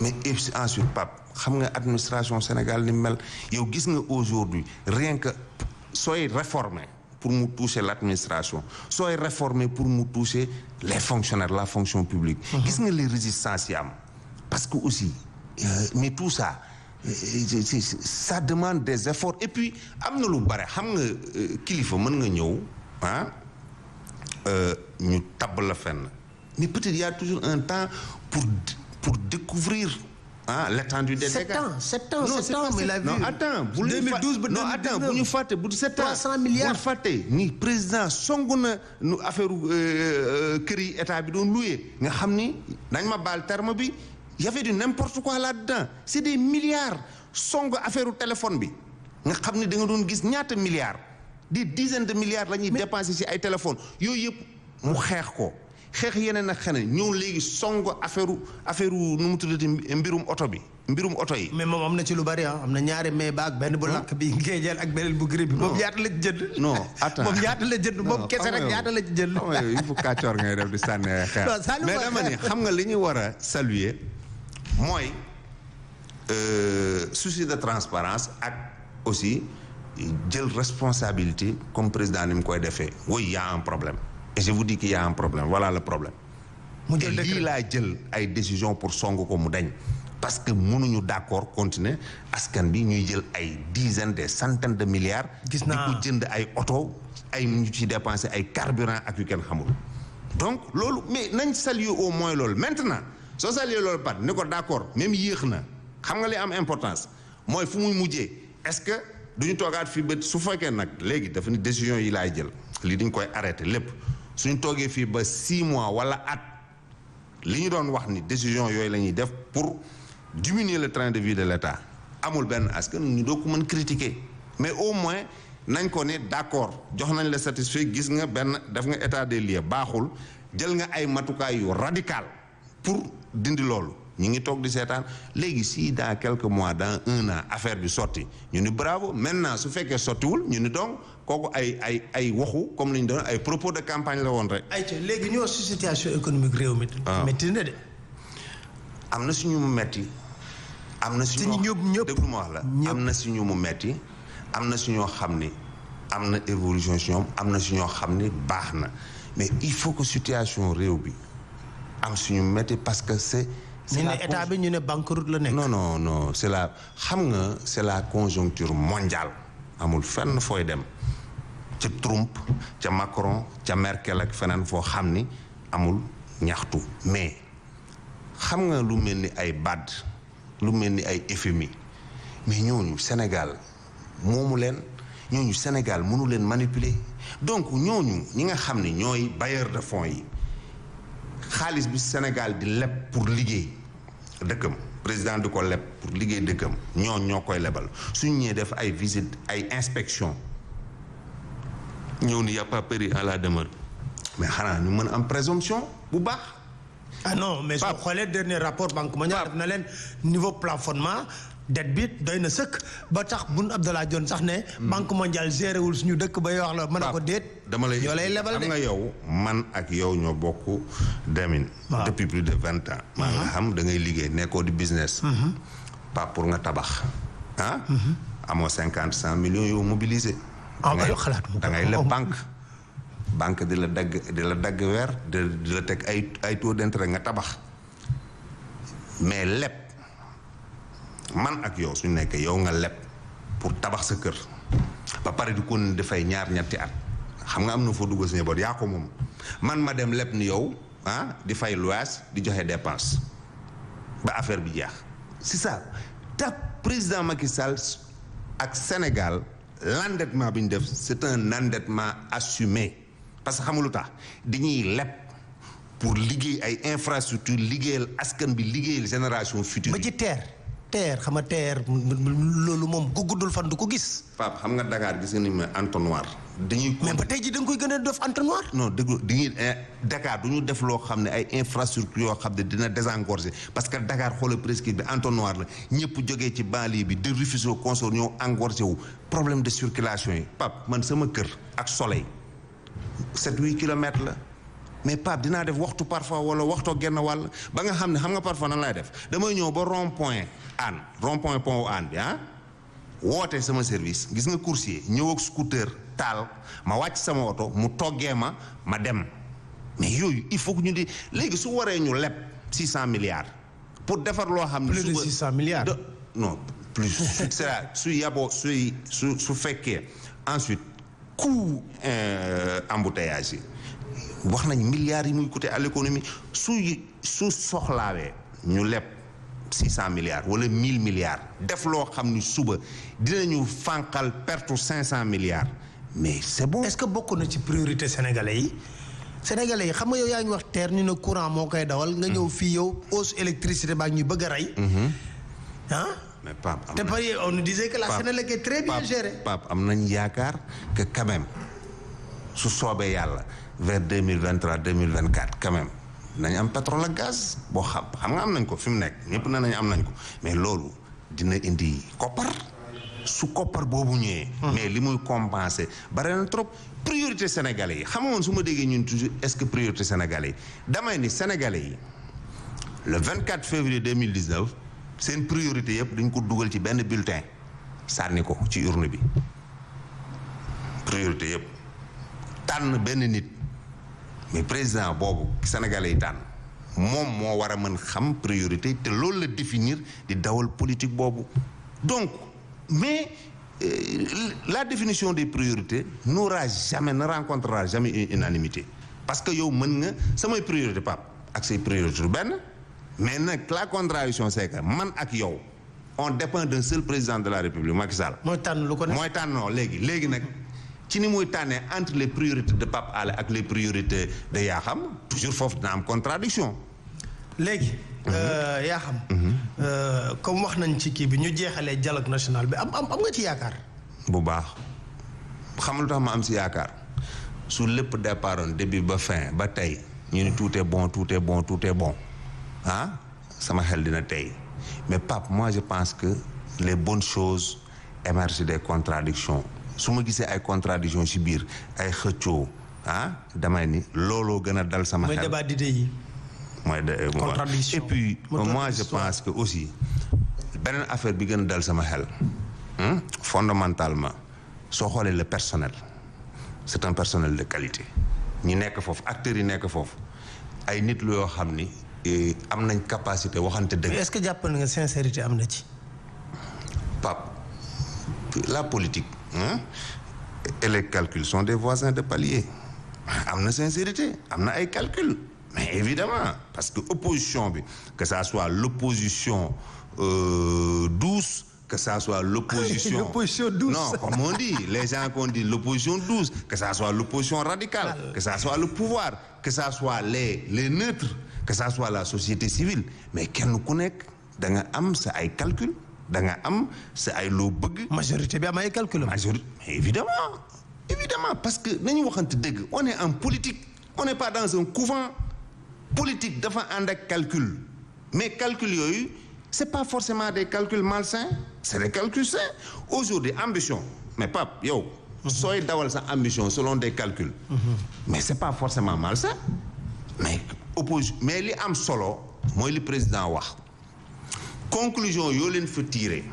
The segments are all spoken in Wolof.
mais ensuite Pape xam nga administration Sénégal ni mel yow gis nga aujourd'hui rien que sooy réformer pour mu toucher l'administration sooy réformer pour mu toucher les fonctionnaires la fonction publique gis nga les résistances yi am parce que aussi mais tout ça ça demande des efforts et puis am na lu bare xam nga kilifa mën nga ñëw ñu tabb la fenn mais peut-être y a toujours un temps pour découvrir l'étendue des dégâts. 7 ans, mais la vie. Non, attends, 2012 ba 2019 non, attends, bu ñu fàtte bu 7 ans. 300 milliards. bu ñu fàtte ni président songu na nu affaire kër yi état bi doon loué nga xam ni nañ ma baal terme bi y avait du n'importe quoi là-dedans c'est des milliards songu affaire téléphone bi nga xam ni da nga doon gis ñaata milliards des dizaines de milliards la ñuy dépenser ci ay téléphones yooyu yëpp mu xeex ko. xeex yeneen ak xeneen ñëw léegi song affaire nu mu tuddati mbirum oto yi. mais moom am na ci lu bari am na ñaari may baag benn bu lakk bi ngéejeel ak beneen bu gris bi. moom ñaata la ci jënd. non attends moom ñaata la jënd moom kese rek ñaata la ci jënd. il faut kàccoor ngay def di sànni xeer. mais dama ni xam nga li ñu war a saluer mooy souci de transparence ak aussi jël responsabilité comme président ni mu koy defee oui y a un problème. et je vous dis qu'il y a un problème voilà le problème. mu jël lii laa jël ay décision pour song ko mu dañ parce que mënuñu d'accord continuer askan bi ñuy jël ay dizaines des centaines de milliards. gis naa di ko jënd ay oto ay ñu ci dépenser ay carburant ak yu kenn xamul. donc loolu mais nañ saluer au moins loolu maintenant soo saluer loolu pat ni ko d'accord même yéex na xam nga li am importance mooy fu muy mujjee est-ce que duñu toogaat fii ba su fekkee nag léegi dafa ni décision yi laay jël lii dañ koy arrêter lépp. suñ toogee fii ba 6 mois wala at li ñu doon wax ni décision yooyu la ñuy def pour diminuer le train de vie de l'État amul benn askan ñu doo ko mën critiquer mais au moins nañ ko ne d'accord jox nañ la satisfait gis nga benn def nga état des lieux baaxul jël nga ay matukaay yu radical pour dindi loolu ñu ngi toog di seetaan léegi si dans quelques mois dans 1 an affaire bi sotti ñu ni bravo maintenant su fekkee sottiwul ñu ni donc kooku ay waxu comme li ñu doon ay propos de campagne la woon rek. ayca léegi ñoo si situation économique réew mi. métti na de. am na suñu mu metti am na suñu ñëpp déglu ma wax la. am na suñu mu metti am na suñoo xam ni am na évolution si ñoom am na suñoo xam ni baax na mais il faut que situation réew bi am suñu metti parce que c'est ñu ne état bi ñu ne banqueroute la nekk. non c'est la xam nga c'est la conjoncture mondiale amul fenn fooy dem. ca Trump ca Macron ca Merkel ak feneen foo xam ni amul ñaxtu mais xam nga lu mel ni ay BAD lu mel ni ay FMI mais ñooñu Sénégal moomu leen ñooñu Sénégal mënu leen manipuler donc ñooñu ñi nga xam ni ñooy bailleurs de fonds yi xaalis bi Sénégal di leb pour liggéey dëkkam président di ko leb pour liggéey dëkkam ñoo koy lebal suñu ñëwee def ay visite ay inspection ñëw ni y a pas péril à la demeure mais xanaa ñu mën am présomption bu baax. ah non mais soo xoolee dernier rapport banque mondiale def na leen niveau plafonnement dette bi doy na sëkk ba tax Boun Abdallah Dionne sax ne. banque mondiale géré wul suñu dëkk ba wax la mën a ko déet. dama lay ñoo lay lebal de xam nga yow man ak yow ñoo bokk demin. depuis plus de 20 ans. maa nga xam da ngay liggéey nekkoo di business. pas pour nga tabax amoo 100 millions yow mobilisé. da ngay leb banque di la dagg weer di la teg ay taux d'intérêt nga tabax mais leb man ak yow suñu nekkee yow nga leb pour tabax sa kër ba pare di ko dafay ñetti at xam nga am na foo dugg si njaboot yaa ko moom man ma dem leb ni yow di fay loyer di joxe dépense ba affaire bi jeex c'est ça ta président Macky Sall ak Sénégal l'endettement bi ñu def c'est un endettement assumé parce que xamulu tax dañuy leb pour liggéey ay infrastructure liggéeyal askan bi liggéeyal génération future. ba ci terre xam nga terre loolu moom ku guddul fan du ko gis. Pape xam nga Dakar gis nga ni ma entonnoir dañuy. mais ba tey jii da nga koy gën a def entonnoir. non déglu dañuy Dakar du ñu def loo xam ne ay infrastructure yoo xam ne dina désengorger parce que Dakar xoolal presque bi entonnoir la ñëpp jógee ci banlieue bi de Rufisque consort ñoo engorgé wu problème de circulation yi Pape man sama kër ak soleil 7-8 kilomètres la mais Pape dinaa def waxtu parfois wala waxtoo genn wàll ba nga xam nga parfois nan lay def damay ñëw ba rond point pont Hann bi woote sama service gis nga coursier ñëw ak scooter taal ma wàcc sama oto mu toggee ma dem mais yooyu il faut que ñu di léegi su waree ñu leb 600 milliards pour defar loo xam ne plus de 600 milliards non plus c'est su yaboo su fekkee ensuite coût embouteillage yi wax nañ milliards yi muy coûter à l'économie su soxlaawee ñu leb 600 milliards wala 1000 milliards def loo xam ni suba dinañu fànqal perte 500 milliards mais c'est bon. est-ce que bokk na ci priorité sénégalais yi xam nga yow yaa ngi wax terre ñu ne courant moo koy dawal nga ñëw fii yow hausse électricité baa ñuy bëgg a rey mais Pape te pare on nous disait que la Sénélec est très bien gérée. Pape am nañ yaakaar que quand même su soobee yàlla vers 2023 2024 quand même nañ am pétrole ak gaz boo xam nga am nañ ko fi mu nekk ñëpp na nañ am nañ ko mais loolu dina indi koppar su koppar boobu ñëwee. mais li muy compenser bare na trop priorité sénégalais yi xam nga woon su ma déggee ñun toujours est-ce que priorité sénégalais yi damay ni sénégalais yi le 24 février 2019 seen priorité yëpp dañ ko dugal ci benn bulletin sànni ko ci urne bi priorité yëpp tànn benn nit mais président boobu sénégalais yi tànn moom moo war a mën xam priorité te loolu la définir di dawal politique boobu donc mais la définition des priorités ne rencontrera jamais une unanimité parce que yow mën nga samay priorité Pape ak say priorité du benn mais nag la contradiction c'est que man ak yow on dépend d'un seul président de la République Macky Sall. mooy tànn lu ko ne. mooy tànnoo léegi nag ci ni muy tànnee entre les priorités de Pape Alé ak les priorités de Yakham toujours foofu dina am contradiction léegi Yakham comme wax nañ ci kii bi ñu jeexalee dialogue national bi am nga ci yaakaar bu baax xam lu tax ma am si yaakaar su lépp départoon début ba fin ba tey ñu ni tout est bon sama xel dina tey mais Pape moi je pense que les bonnes choses émergent des contradictions su ma gisee ay contradictions ci biir ay xëccoo damay ni looloo gën a dal sama xel. mooy débat d'idées yi. contradiction et puis moi je pense que aussi beneen affaire bi gën a dal sama xel fondamentalement soo xoolee le personnel c'est un personnel de qualité ñi nekk foofu acteurs yi nekk foofu ay nit lu yoo xam ni am nañ capacité waxante dëgg. est-ce que jàpp nga sincérité am na ci. Pape la politique et les calculs sont des voisins de palier am na sincérité am na ay calculs mais évidemment parce que opposition bi que ça soit l'opposition douce que ça soit l'opposition douce non comme on dit les gens qu'on dit l'opposition douce que ça soit l'opposition radicale que ça soit le pouvoir que ça soit les neutres que ça soit la société civile mais kenn ku nekk da nga am sa ay calcul da nga am sa ay loo bëgg. majorité bi am ay calcul. majorité évidemment parce que nañu waxante dëgg on est en politique on n'est pas dans un couvent politique dafa ànd ak calcul mais calcul yooyu c'est pas forcément des calculs malsains c'est des calculs sains aujourd'hui ambition mais Pape yow sooy dawal sa ambition selon des calculs mais c'est pas forcément malsain mais li am solo mooy li président wax conclusion yoo leen fa tiré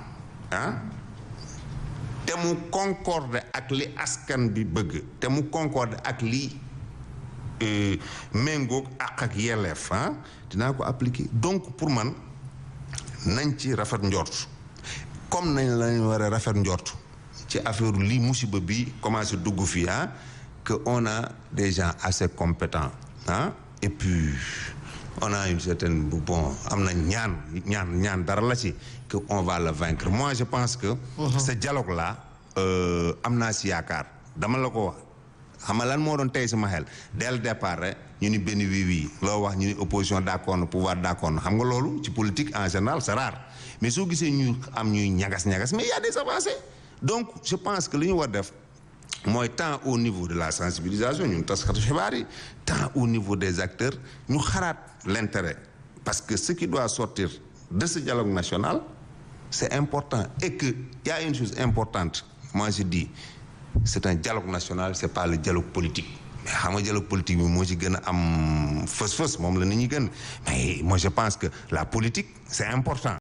te mu concorde ak li askan bi bëgg te mu concorde ak li méngoog ak yelleef dinaa ko appliquer donc pour man nañ ci rafet njort comme nañ lañ war a rafet njort ci affaire lii musiba bi commencé dugg fii que on a des gens assez compétents et puis on a une certaine bon am na ñaan dara la ci que on va le vaincre moi je pense que ce dialogue là am naa si yaakaar dama la ko wax xam nga lan moo doon tey sama xel dès le départ rek ñu ni benn wii loo wax ñu ni opposition d'accord na pouvoir d'accord na xam nga loolu ci politique en général c'est rare mais soo gisee ñu am ñuy ñagas mais il y a des avancées donc je pense que li ñu war def mooy tant au niveau de la sensibilisation ñun taskatu xibaar yi tant au niveau des acteurs ñu xaraat l'intérêt parce que ce qui doit sortir de ce dialogue national c'est important et que y a une chose importante moi je dis c'est un dialogue national c'est pas le dialogue politique mais xam nga dialogue politique bi moo ci gën a am fës moom la nit ñi gën mais moi je pense que la politique c'est important